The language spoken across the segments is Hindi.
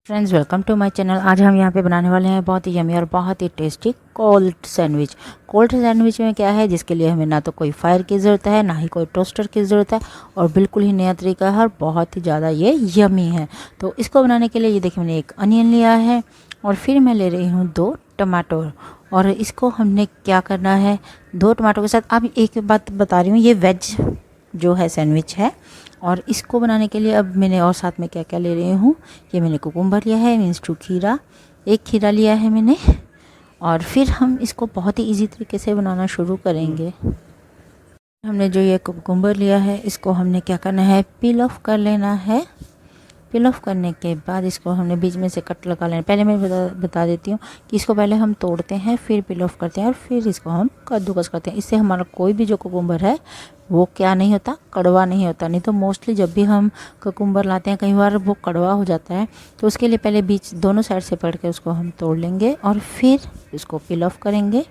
Friends, welcome to my channel. आज हम यहाँ पे बनाने वाले हैं बहुत ही यमी और बहुत ही tasty cold sandwich. Cold sandwich में क्या है, जिसके लिए हमें ना तो कोई फायर की ज़रूरत है, ना ही कोई टोस्टर की ज़रूरत है, और बिल्कुल ही नया तरीका है और बहुत ही ज़्यादा ये यमी है। तो इसको बनाने के लिए ये देखिए, मैंने एक अनियन लिया है और फिर मैं ले रही हूँ 2 टमाटो। और इसको हमने क्या करना है, 2 टमाटो के साथ। अब एक बात बता रही हूँ, ये वेज जो है सैंडविच है, और इसको बनाने के लिए अब मैंने और साथ में क्या क्या ले रही हूँ, ये मैंने कुकुम्बर लिया है, मीन्स 2 खीरा, 1 खीरा लिया है मैंने। और फिर हम इसको बहुत ही इजी तरीके से बनाना शुरू करेंगे। हमने जो ये कुकुम्बर लिया है, इसको हमने क्या करना है, पील ऑफ कर लेना है। पील ऑफ करने के बाद इसको हमने बीच में से कट लगा लेना। पहले मैं बता देती हूँ कि इसको पहले हम तोड़ते हैं, फिर पील ऑफ करते हैं और फिर इसको हम कद्दूकस करते हैं। इससे हमारा कोई भी जो कुकुम्बर है वो क्या नहीं होता, कड़वा नहीं होता। नहीं तो मोस्टली जब भी हम कुकुम्बर लाते हैं, कई बार वो कड़वा हो जाता है। तो उसके लिए पहले बीच दोनों साइड से पकड़ के उसको हम तोड़ लेंगे और फिर उसको पील ऑफ करेंगे।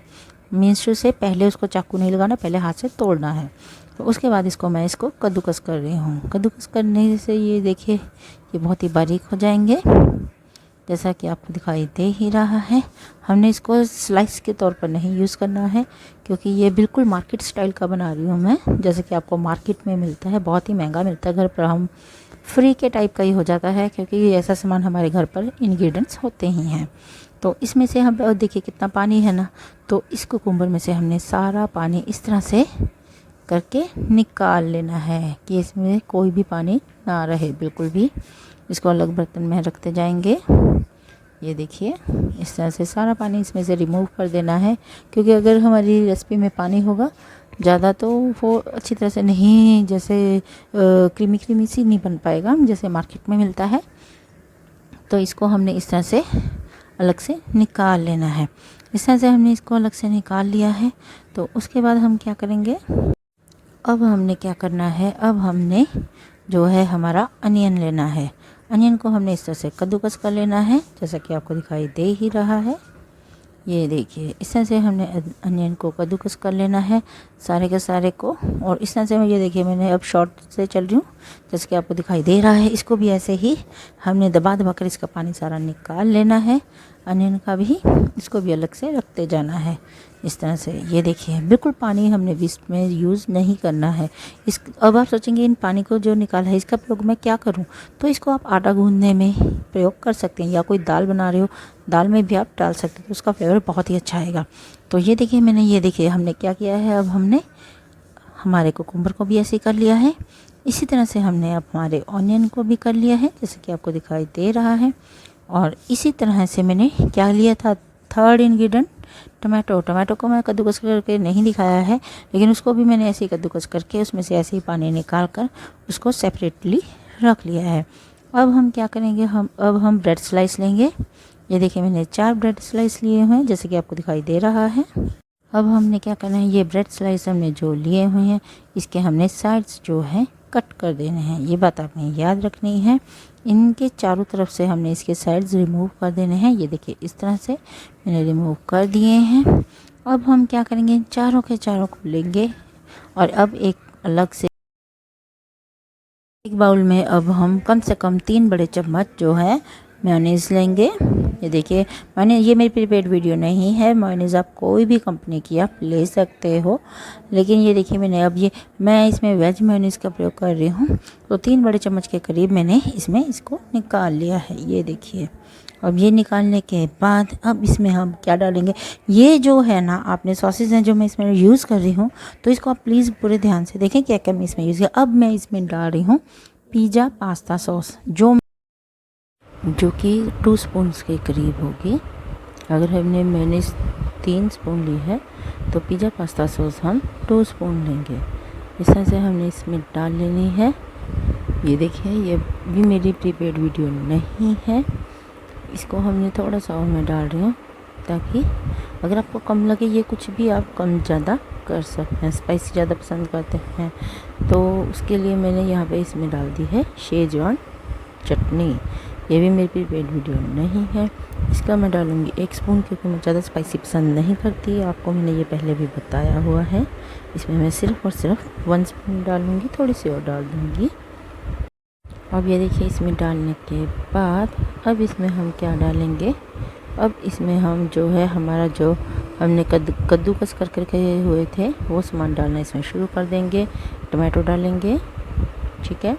मीन्स से पहले उसको चाकू नहीं लगाना, पहले हाथ से तोड़ना है। तो उसके बाद इसको कद्दूकस कर रही हूँ। कद्दूकस करने से ये देखिए, ये बहुत ही बारीक हो जाएंगे, जैसा कि आपको दिखाई दे ही रहा है। हमने इसको स्लाइस के तौर पर नहीं यूज़ करना है, क्योंकि ये बिल्कुल मार्केट स्टाइल का बना रही हूँ मैं, जैसे कि आपको मार्केट में मिलता है, बहुत ही महंगा मिलता है। घर पर हम फ्री के टाइप का ही हो जाता है, क्योंकि ऐसा सामान हमारे घर पर इंग्रेडिएंट्स होते ही हैं। तो इसमें से हम देखिए कितना पानी है ना, तो इस कुकुम्बर में से हमने सारा पानी इस तरह से करके निकाल लेना है कि इसमें कोई भी पानी ना रहे बिल्कुल भी। इसको अलग बर्तन में रखते जाएंगे। ये देखिए, इस तरह से सारा पानी इसमें से रिमूव कर देना है, क्योंकि अगर हमारी रेसिपी में पानी होगा ज़्यादा तो वो अच्छी तरह से नहीं, जैसे क्रीमी क्रीमी सी नहीं बन पाएगा जैसे मार्केट में मिलता है। तो इसको हमने इस तरह से अलग से निकाल लेना है। इस तरह से हमने इसको अलग से निकाल लिया है। तो उसके बाद हम क्या करेंगे, अब हमने क्या करना है, अब हमने जो है हमारा अनियन लेना है। अनियन को हमने इस तरह से कद्दूकस कर लेना है, जैसा कि आपको दिखाई दे ही रहा है। ये देखिए, इस तरह से हमने अनियन को कद्दूकस कर लेना है सारे के सारे को। और इस तरह से ये देखिए, मैंने अब शॉर्ट से चल रही हूँ, जैसे कि आपको दिखाई दे रहा है। इसको भी ऐसे ही हमने दबा दबा कर इसका पानी सारा निकाल लेना है। अनियन का भी, इसको भी अलग से रखते जाना है इस तरह से। ये देखिए, बिल्कुल पानी हमने बीच में यूज़ नहीं करना है। अब आप सोचेंगे इन पानी को जो निकाला है इसका प्रयोग मैं क्या करूं, तो इसको आप आटा गूंदने में प्रयोग कर सकते हैं, या कोई दाल बना रहे हो, दाल में भी आप डाल सकते हैं, तो उसका फ्लेवर बहुत ही अच्छा आएगा। तो ये देखिए, ये देखिए हमने क्या किया है, अब हमने हमारे कुकुम्बर को भी ऐसे ही कर लिया है। इसी तरह से हमने अब हमारे ऑनियन को भी कर लिया है, जैसे कि आपको दिखाई दे रहा है। और इसी तरह से मैंने क्या लिया था, थर्ड इंग्रेडिएंट टमाटो। टमाटो को मैं कद्दूकस करके नहीं दिखाया है, लेकिन उसको भी मैंने ऐसे ही कद्दूकस करके उसमें से ऐसे ही पानी निकाल कर उसको सेपरेटली रख लिया है। अब हम क्या करेंगे, अब हम ब्रेड स्लाइस लेंगे। ये देखिए, मैंने 4 ब्रेड स्लाइस लिए हुए हैं, जैसे कि आपको दिखाई दे रहा है। अब हमने क्या करना है, ये ब्रेड स्लाइस हमने जो लिए हुए हैं, इसके हमने साइड्स जो हैं कट कर देने हैं। ये बात आपने याद रखनी है। इनके चारों तरफ से हमने इसके साइड्स रिमूव कर देने हैं। ये देखिए, इस तरह से मैंने रिमूव कर दिए हैं। अब हम क्या करेंगे, इन चारों के चारों को लेंगे और अब एक अलग से एक बाउल में अब हम कम से कम 3 बड़े चम्मच जो है मेयोनीज़ लेंगे। ये देखिए, ये मेरी प्रीपेड वीडियो नहीं है। मेयोनीज़ आप कोई भी कंपनी की आप ले सकते हो, लेकिन ये देखिए, मैं इसमें वेज मेयोनीज़ का प्रयोग कर रही हूँ। तो 3 बड़े चम्मच के करीब मैंने इसमें इसको निकाल लिया है। ये देखिए, अब ये निकालने के बाद अब इसमें हम क्या डालेंगे, ये जो है ना, आपने सॉसेज हैं जो मैं इसमें यूज़ कर रही हूँ, तो इसको आप प्लीज़ पूरे ध्यान से देखें क्या क्या मैं इसमें यूज़ किया। अब मैं इसमें डाल रही हूँ पिज़्ज़ा पास्ता सॉस, जो कि 2 स्पून के करीब होगी। अगर हमने मैंने 3 स्पून ली है, तो पिज़्ज़ा पास्ता सॉस हम 2 स्पून लेंगे। इस तरह से हमने इसमें डाल लेनी है। ये देखिए, ये भी मेरी प्रीपेड वीडियो नहीं है। इसको हमने थोड़ा सा और मैं डाल रही हूँ, ताकि अगर आपको कम लगे, ये कुछ भी आप कम ज़्यादा कर सकते हैं। स्पाइसी ज़्यादा पसंद करते हैं तो उसके लिए मैंने यहाँ पे इसमें डाल दी है शेजवान चटनी। ये भी मेरी प्रीपेड वीडियो नहीं है। इसका मैं डालूँगी 1 स्पून, क्योंकि मैं ज़्यादा स्पाइसी पसंद नहीं करती। आपको मैंने ये पहले भी बताया हुआ है। इसमें मैं सिर्फ़ और सिर्फ 1 स्पून डालूँगी, थोड़ी सी और डाल दूँगी। अब ये देखिए इसमें डालने के बाद अब इसमें हम क्या डालेंगे, अब इसमें हम जो है हमारा जो हमने कद्दूकस कर करके हुए थे वो सामान डालना इसमें शुरू कर देंगे। टमाटो डालेंगे, ठीक है।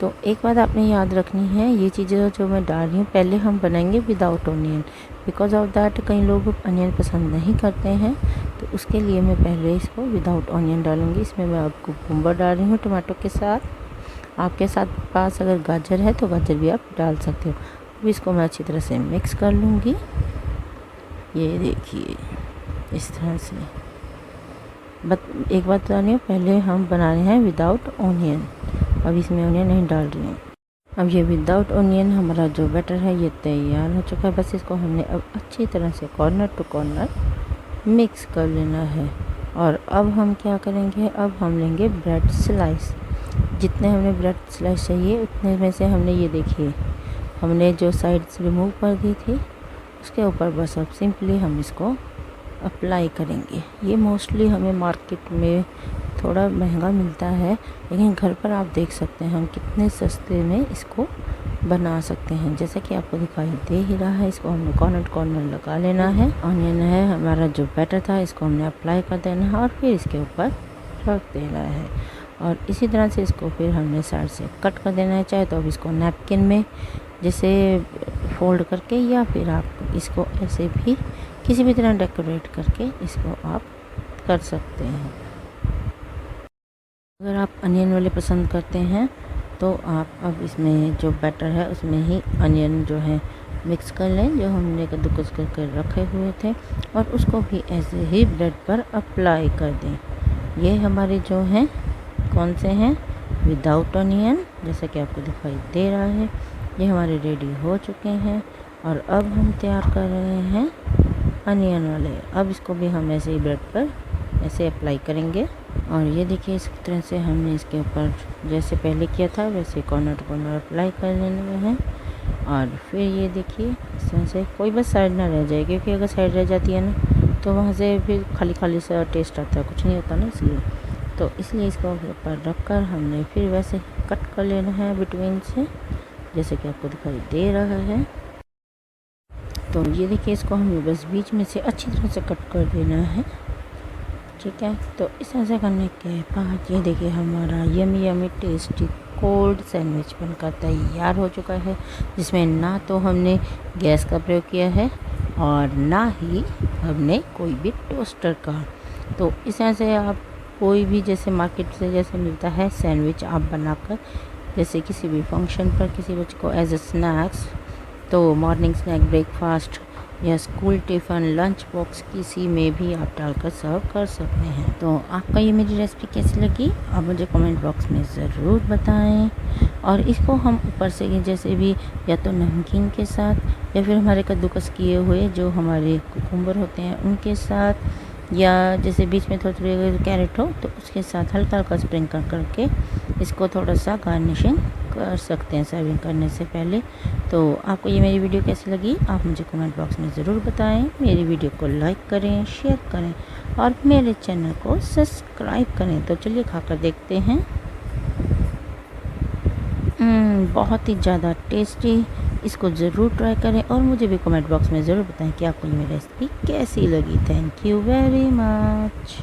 तो एक बात आपने याद रखनी है, ये चीज़ें जो मैं डाल रही हूँ पहले हम बनाएंगे without onion, because of that कई लोग अनियन पसंद नहीं करते हैं, तो उसके लिए मैं पहले इसको विदाउट ऑनियन डालूँगी। इसमें मैं आपको कुकुम्बर डाल रही हूँ टमाटो के साथ। आपके साथ पास अगर गाजर है तो गाजर भी आप डाल सकते हो। अब इसको मैं अच्छी तरह से मिक्स कर लूँगी। ये देखिए इस तरह से। एक बात बता रही हूँ, पहले हम बना रहे हैं विदाउट ऑनियन, अब इसमें ऑनियन नहीं डाल रही हूँ। अब ये विदाउट ऑनियन हमारा जो बैटर है ये तैयार हो चुका है। बस इसको हमने अब अच्छी तरह से कॉर्नर टू कॉर्नर मिक्स कर लेना है। और अब हम क्या करेंगे, अब हम लेंगे ब्रेड स्लाइस। जितने हमें ब्रेड स्लाइस चाहिए उतने में से हमने ये देखिए हमने जो साइड्स रिमूव कर दी थी उसके ऊपर बस अब सिंपली हम इसको अप्लाई करेंगे। ये मोस्टली हमें मार्केट में थोड़ा महंगा मिलता है, लेकिन घर पर आप देख सकते हैं हम कितने सस्ते में इसको बना सकते हैं। जैसा कि आपको दिखाई दे ही रहा है, इसको हमने कॉर्नर कॉर्नर लगा लेना है। ऑनियन है हमारा जो बैटर था इसको हमने अप्लाई कर देना है और फिर इसके ऊपर रख देना है। और इसी तरह से इसको फिर हमने साइड से कट कर देना है। चाहे तो अब इसको नैपकिन में जैसे फोल्ड करके, या फिर आप इसको ऐसे भी किसी भी तरह डेकोरेट करके इसको आप कर सकते हैं। अगर आप अनियन वाले पसंद करते हैं तो आप अब इसमें जो बैटर है उसमें ही अनियन जो है मिक्स कर लें, जो हमने कद्दूकस करके रखे हुए थे, और उसको भी ऐसे ही ब्रेड पर अप्लाई कर दें। ये हमारे जो हैं कौन से हैं, विदाउट अनियन, जैसा कि आपको दिखाई दे रहा है। ये हमारे रेडी हो चुके हैं और अब हम तैयार कर रहे हैं अनियन वाले। अब इसको भी हम ऐसे ही ब्रेड पर ऐसे अप्लाई करेंगे। और ये देखिए इस तरह से हमने इसके ऊपर जैसे पहले किया था वैसे कॉर्नर टू कॉर्नर अप्लाई कर लेना है। और फिर ये देखिए इस तरह से कोई बस साइड ना रह जाए, क्योंकि अगर साइड रह जाती है ना तो वहाँ से फिर खाली खाली सा टेस्ट आता है, कुछ नहीं होता ना, इसलिए इसको ऊपर रख कर हमने फिर वैसे कट कर लेना है बिटवीन से, जैसे कि आपको दिखाई दे रहा है। तो ये देखिए इसको हमें बस बीच में से अच्छी तरह से कट कर देना है, ठीक है। तो इस तरह से करने के बाद ये देखिए हमारा yummy yummy tasty cold sandwich बनकर तैयार हो चुका है, जिसमें ना तो हमने गैस का प्रयोग किया है और ना ही हमने कोई भी टोस्टर का। तो इस तरह से आप कोई भी जैसे मार्केट से जैसे मिलता है सैंडविच आप बनाकर जैसे किसी भी फंक्शन पर किसी बच्चे को एज अ स्नैक्स, तो मॉर्निंग स्नैक, ब्रेकफास्ट या स्कूल टिफ़िन, लंच बॉक्स किसी में भी आप डालकर सर्व कर सकते हैं। तो आपका ये मेरी रेसिपी कैसी लगी आप मुझे कमेंट बॉक्स में ज़रूर बताएं। और इसको हम ऊपर से जैसे भी या तो नमकीन के साथ या फिर हमारे कद्दूकस किए हुए जो हमारे कुकुम्बर होते हैं उनके साथ, या जैसे बीच में थोड़ी थोड़ी कैरेट हो तो उसके साथ हल्का हल्का स्प्रिंकल करके इसको थोड़ा सा गार्निशिंग कर सकते हैं सर्विंग करने से पहले। तो आपको ये मेरी वीडियो कैसी लगी आप मुझे कमेंट बॉक्स में ज़रूर बताएं। मेरी वीडियो को लाइक करें, शेयर करें और मेरे चैनल को सब्सक्राइब करें। तो चलिए खाकर देखते हैं। बहुत ही ज़्यादा टेस्टी, इसको ज़रूर ट्राई करें और मुझे भी कमेंट बॉक्स में ज़रूर बताएं कि आपको ये मेरी रेसिपी कैसी लगी। Thank you very much.